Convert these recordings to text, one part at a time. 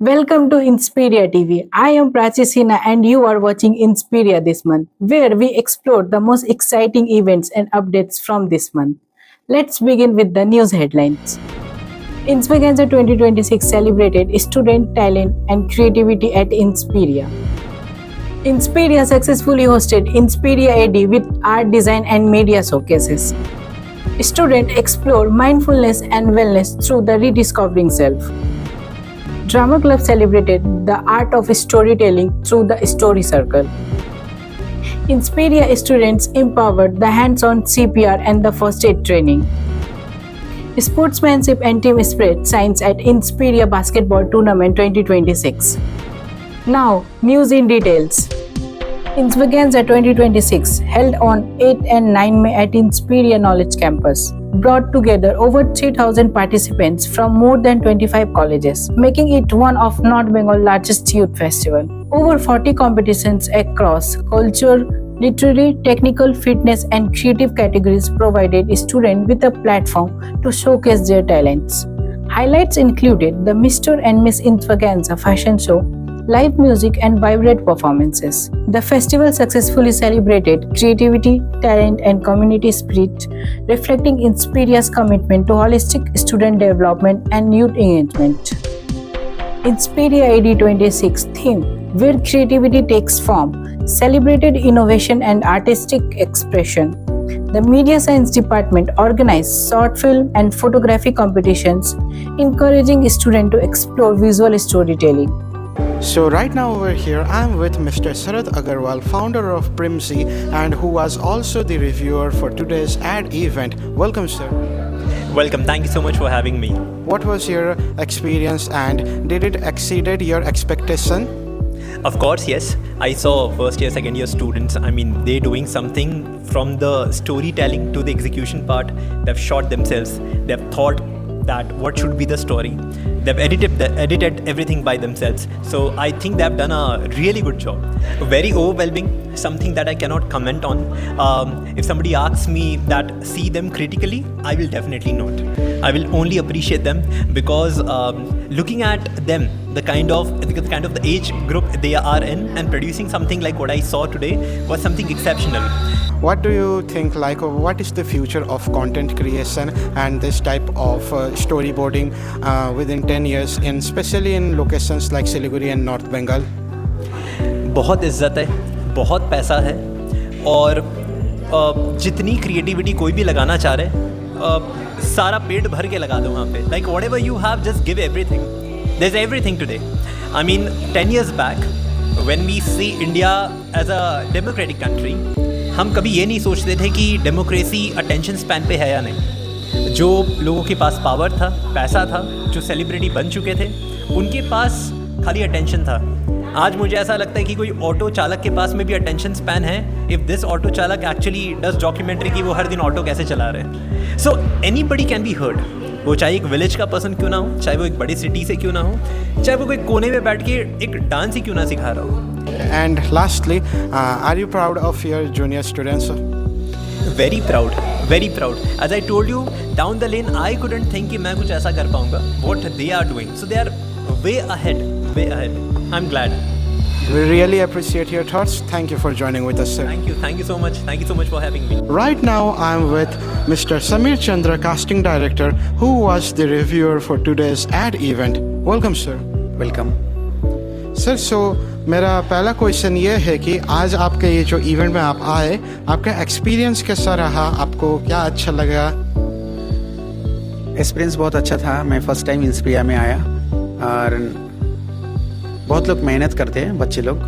Welcome to Inspiria TV. I am Prachi Sinha and you are watching Inspiria this month, where we explore the most exciting events and updates from this month. Let's begin with the news headlines. Inspiganza 2026 celebrated student talent and creativity at Inspiria. Inspiria successfully hosted Inspiria AD with art, design and media showcases. Students explore mindfulness and wellness through the rediscovering self. Drama Club celebrated the art of storytelling through the Story Circle. Inspiria students empowered the hands-on CPR and the first aid training. Sportsmanship and team spirit signs at Inspiria Basketball Tournament 2026. Now, news in details. Inspiganza 2026, held on 8 and 9 May at Inspiria Knowledge Campus, brought together over 3,000 participants from more than 25 colleges, making it one of North Bengal's largest youth festival. Over 40 competitions across culture, literary, technical, fitness and creative categories provided students with a platform to showcase their talents. Highlights included the Mr. and Miss Inspiganza fashion show, live music and vibrant performances. The festival successfully celebrated creativity, talent and community spirit, reflecting Inspiria's commitment to holistic student development and youth engagement. Inspiria AD 26 theme, where creativity takes form, celebrated innovation and artistic expression. The Media Science Department organized short film and photography competitions, encouraging students to explore visual storytelling. So right now over here I'm with Mr. Sarath Agarwal, founder of Primzy and who was also the reviewer for today's ad event. Welcome sir. Welcome, thank you so much for having me. What was your experience and did it exceeded your expectation? Of course, yes. I saw first year, second year students. They're doing something from the storytelling to the execution part. They've shot themselves. They've thought that what should be the story. They've edited everything by themselves. So I think they've done a really good job. Very overwhelming, something that I cannot comment on. If somebody asks me that see them critically, I will definitely not. I will only appreciate them because looking at them, the kind of the age group they are in and producing something like what I saw today was something exceptional. What do you think, what is the future of content creation and this type of storyboarding within 10 years, especially in locations like Siliguri and North Bengal? बहुत इज्जत है, बहुत पैसा है और जितनी creativity कोई भी लगाना चाह रहे सारा पेट भर के लगा दो वहाँ पे. Like whatever you have, just give everything. There's everything today. 10 years back, when we see India as a democratic country, हम कभी ये नहीं सोचते थे कि डेमोक्रेसी अटेंशन स्पैन पे है या नहीं. जो लोगों के पास पावर था, पैसा था, जो सेलिब्रिटी बन चुके थे, उनके पास खाली अटेंशन था. आज मुझे ऐसा लगता है कि कोई ऑटो चालक के पास में भी अटेंशन स्पैन है. इफ़ दिस ऑटो चालक एक्चुअली डज डॉक्यूमेंट्री कि वो हर दिन ऑटो कैसे चला रहे हैं. So anybody can be heard. वो चाहे एक विलेज का पर्सन क्यों ना हो, चाहे वो एक बड़ी सिटी से क्यों ना हो, चाहे वो कोई कोने में बैठ के एक डांस ही क्यों ना सिखा रहा हो. And lastly, are you proud of your junior students? Very proud, very proud. As I told you, down the lane, I couldn't think कि मैं कुछ ऐसा कर पाऊँगा. What they are doing, so they are way ahead, way ahead. I'm glad. We really appreciate your thoughts. Thank you for joining with us, sir. Thank you so much. Thank you so much for having me. Right now, I'm with Mr. Samir Chandra, casting director, who was the reviewer for today's ad event. Welcome, sir. Welcome. Sir, मेरा पहला question ये है कि आज आपके ये जो event में आप आए, आपका एक्सपीरियंस कैसा रहा, आपको क्या अच्छा लगा? एक्सपीरियंस बहुत अच्छा था. मैं फर्स्ट टाइम इंस्पिरिया में आया और बहुत लोग मेहनत करते हैं, बच्चे लोग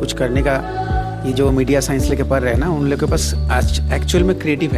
कुछ करने का. ये जो मीडिया साइंस लेके पढ़ रहे हैं ना, उन लोगों के पास एक्चुअल में क्रिएटिव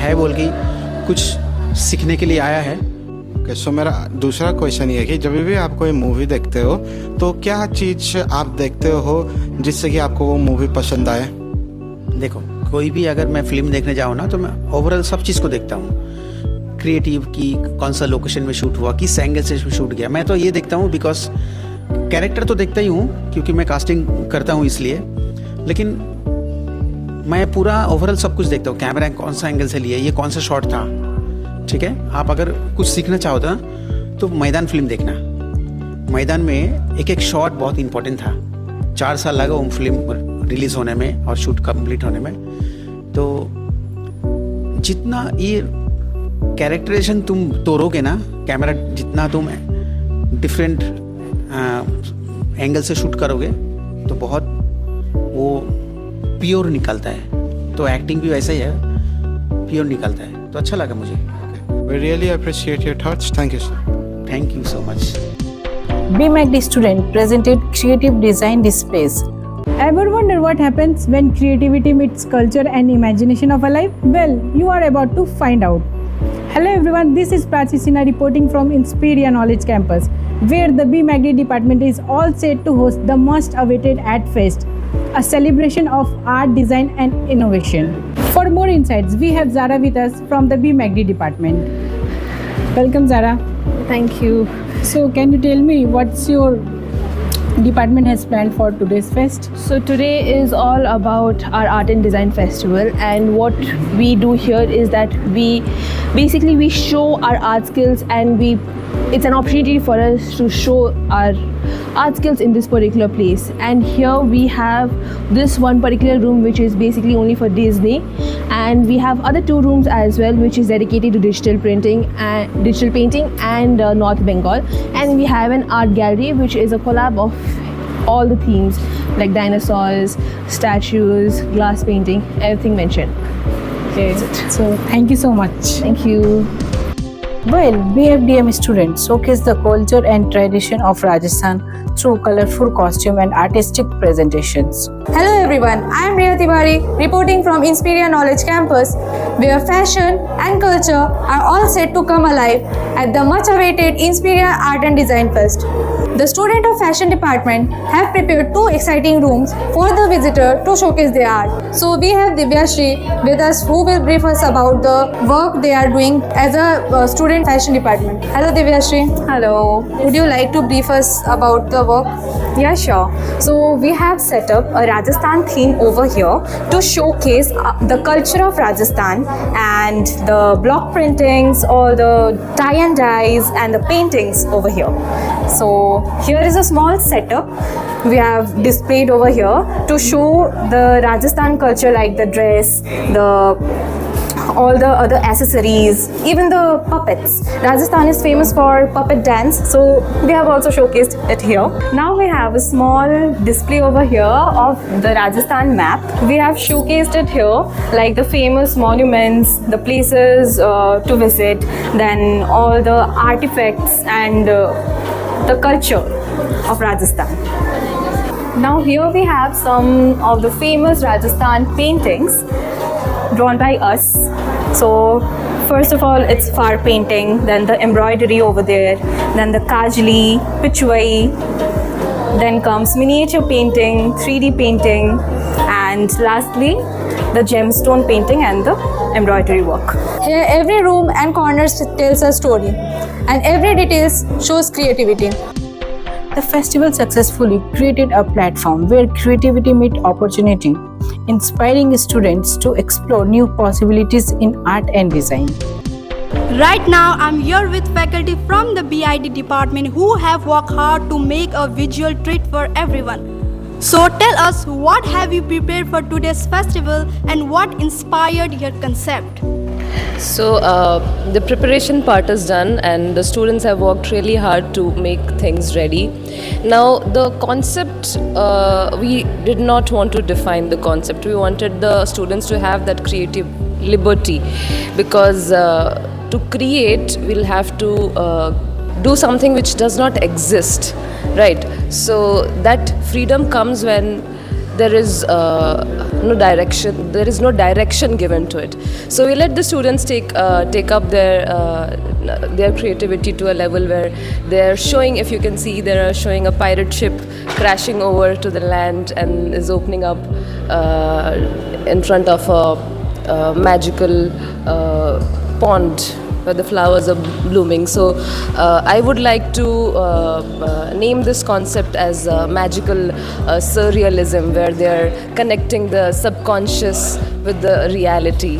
है बोल के कुछ सीखने के लिए आया है. सो मेरा दूसरा क्वेश्चन ये है कि जब भी आप कोई मूवी देखते हो तो क्या चीज़ आप देखते हो जिससे कि आपको वो मूवी पसंद आए? देखो, कोई भी अगर मैं फिल्म देखने जाऊँ ना तो मैं ओवरऑल सब चीज़ को देखता हूँ. क्रिएटिव की कौन सा लोकेशन में शूट हुआ, किस एंगल से शूट किया. मैं तो ये देखता हूँ बिकॉज कैरेक्टर तो देखता ही हूँ क्योंकि मैं कास्टिंग करता हूँ इसलिए, लेकिन मैं पूरा ओवरऑल सब कुछ देखता हूँ. कैमरा कौन सा एंगल से लिया, ये कौन सा शॉट था, ठीक है. आप अगर कुछ सीखना चाहो तो तो मैदान फिल्म देखना। मैदान में एक एक शॉट बहुत इंपॉर्टेंट था। 4 साल लगा वो फिल्म रिलीज होने में और शूट कंप्लीट होने में। तो जितना ये कैरेक्टराइजेशन तुम तोड़ोगे ना, कैमरा जितना तुम डिफरेंट एंगल से शूट करोगे तो बहुत वो प्योर निकलता है। तो एक्टिंग भी वैसा ही है, प्योर निकलता है। तो अच्छा लगा मुझे। We really appreciate your thoughts. Thank you, sir. Thank you so much. BMACD student presented creative design displays. Ever wonder what happens when creativity meets culture and imagination of a life? Well, you are about to find out. Hello everyone, this is Prachi Sinha reporting from Inspiria Knowledge Campus, where the BMACD department is all set to host the most awaited Art Fest, a celebration of art, design and innovation. For more insights, we have Zara with us from the BMACD department. Welcome Zara. Thank you. So can you tell me what's your department has planned for today's fest? So today is all about our art and design festival, and what we do here is that we show our art skills, and it's an opportunity for us to show our art skills in this particular place. And here we have this one particular room which is basically only for Disney, and we have other 2 rooms as well which is dedicated to digital printing and digital painting and North Bengal. And we have an art gallery which is a collab of all the themes like dinosaurs, statues, glass painting, everything mentioned. Okay, so thank you so much. Thank you. Well, BFDM students showcase the culture and tradition of Rajasthan through colorful costume and artistic presentations. Hello everyone, I am Riya Tiwari reporting from Inspiria Knowledge Campus, where fashion and culture are all set to come alive at the much awaited Inspiria Art and Design Fest. The student of fashion department have prepared 2 exciting rooms for the visitor to showcase their art. So we have Divyashri with us, who will brief us about the work they are doing as a student fashion department. Hello Divyashri. Hello. Would you like to brief us about the work? Yeah, sure. So we have set up a Rajasthan theme over here to showcase the culture of Rajasthan and the block printings, all the tie and dyes and the paintings over here. So here is a small setup we have displayed over here to show the Rajasthan culture, like the dress, all the other accessories, even the puppets. Rajasthan is famous for puppet dance, so we have also showcased it here. Now we have a small display over here of the Rajasthan map. We have showcased it here, like the famous monuments, the places to visit, then all the artifacts and the culture of Rajasthan. Now here we have some of the famous Rajasthan paintings drawn by us. So first of all, it's far painting, then the embroidery over there, then the kajli, pichwai, then comes miniature painting, 3D painting, and lastly the gemstone painting and the embroidery work. Here every room and corner tells a story, and every detail shows creativity. The festival successfully created a platform where creativity met opportunity, inspiring students to explore new possibilities in art and design. Right now, I'm here with faculty from the BID department who have worked hard to make a visual treat for everyone. So tell us, what have you prepared for today's festival and what inspired your concept? So the preparation part is done and the students have worked really hard to make things ready. Now the concept, we did not want to define the concept. We wanted the students to have that creative liberty, because to create we'll have to do something which does not exist, right? So that freedom comes when there is no direction. There is no direction given to it. So we let the students take up their creativity to a level where they are showing. If you can see, they are showing a pirate ship crashing over to the land and is opening up in front of a magical pond where the flowers are blooming. So I would like to name this concept as magical surrealism, where they are connecting the subconscious with the reality.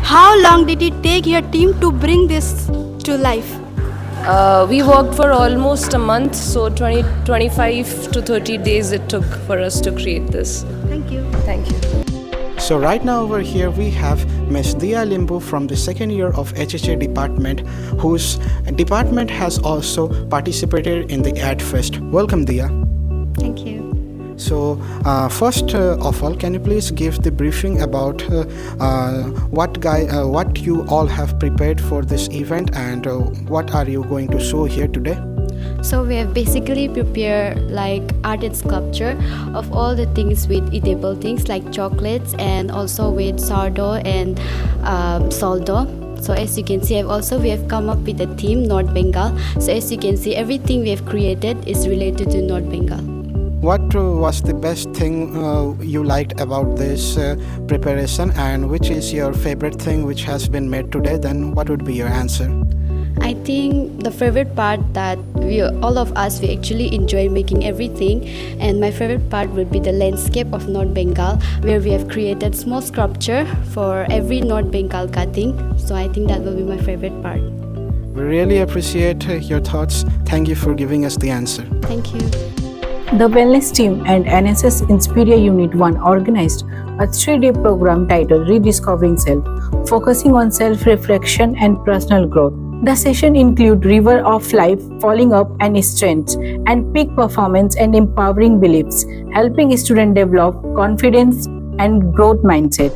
How long did it take your team to bring this to life? We worked for almost a month, so 25 to 30 days it took for us to create this. Thank you. Thank you. So right now over here we have Ms. Dia Limbu from the second year of HHA department, whose department has also participated in the Ad Fest. Welcome, Dia. Thank you. So first of all, can you please give the briefing about what you all have prepared for this event, and what are you going to show here today? So we have basically prepared like art and sculpture of all the things with eatable things like chocolates, and also with sourdough and soldo. So as you can see, we have come up with the theme North Bengal. So as you can see, everything we have created is related to North Bengal. What was the best thing you liked about this preparation, and which is your favorite thing which has been made today? Then what would be your answer? I think the favorite part that all of us actually enjoy making everything, and my favorite part would be the landscape of North Bengal, where we have created small sculpture for every North Bengal cutting. So I think that will be my favorite part. We really appreciate your thoughts. Thank you for giving us the answer. Thank you. The Wellness Team and NSS Inspiria Unit 1 organized a 3-day program titled Rediscovering Self, focusing on self-reflection and personal growth. The session include River of Life, Falling Up and Strengths, and Peak Performance and Empowering Beliefs, helping students develop confidence and growth mindset.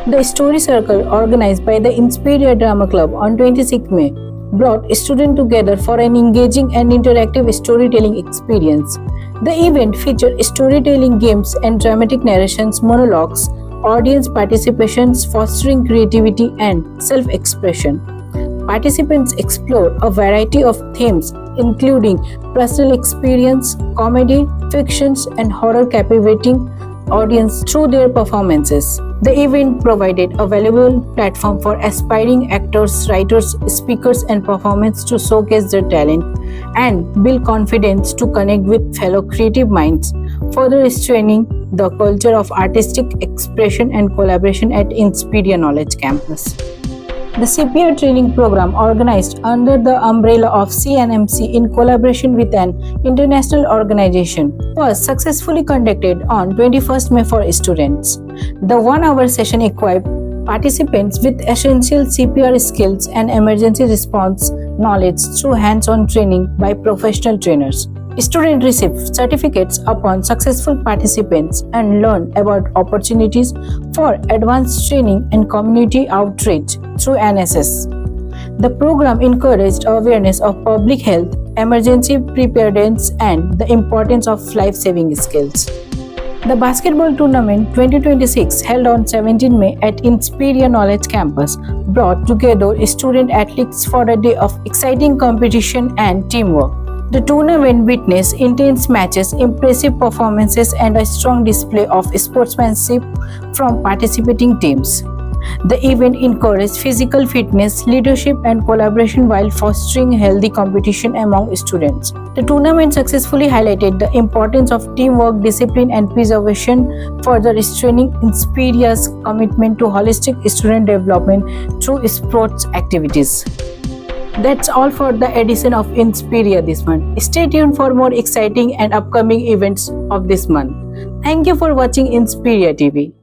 The Story Circle, organized by the Inspiria Drama Club on 26 May, brought students together for an engaging and interactive storytelling experience. The event featured storytelling games and dramatic narrations, monologues, audience participations, fostering creativity and self-expression. Participants explored a variety of themes including personal experience, comedy, fictions, and horror, captivating audience through their performances. The event provided a valuable platform for aspiring actors, writers, speakers, and performers to showcase their talent and build confidence to connect with fellow creative minds, further strengthening the culture of artistic expression and collaboration at Inspiria Knowledge Campus. The CPR training program, organized under the umbrella of CNMC in collaboration with an international organization, was successfully conducted on 21st May for students. The 1-hour session equipped participants with essential CPR skills and emergency response knowledge through hands-on training by professional trainers. Students received certificates upon successful participants and learned about opportunities for advanced training and community outreach through NSS. The program encouraged awareness of public health, emergency preparedness, and the importance of life-saving skills. The basketball tournament 2026, held on 17 May at Inspiria Knowledge Campus, brought together student athletes for a day of exciting competition and teamwork. The tournament witnessed intense matches, impressive performances, and a strong display of sportsmanship from participating teams. The event encouraged physical fitness, leadership, and collaboration while fostering healthy competition among students. The tournament successfully highlighted the importance of teamwork, discipline, and preservation, further strengthening Inspiria's commitment to holistic student development through sports activities. That's all for the edition of Inspiria this month. Stay tuned for more exciting and upcoming events of this month. Thank you for watching Inspiria TV.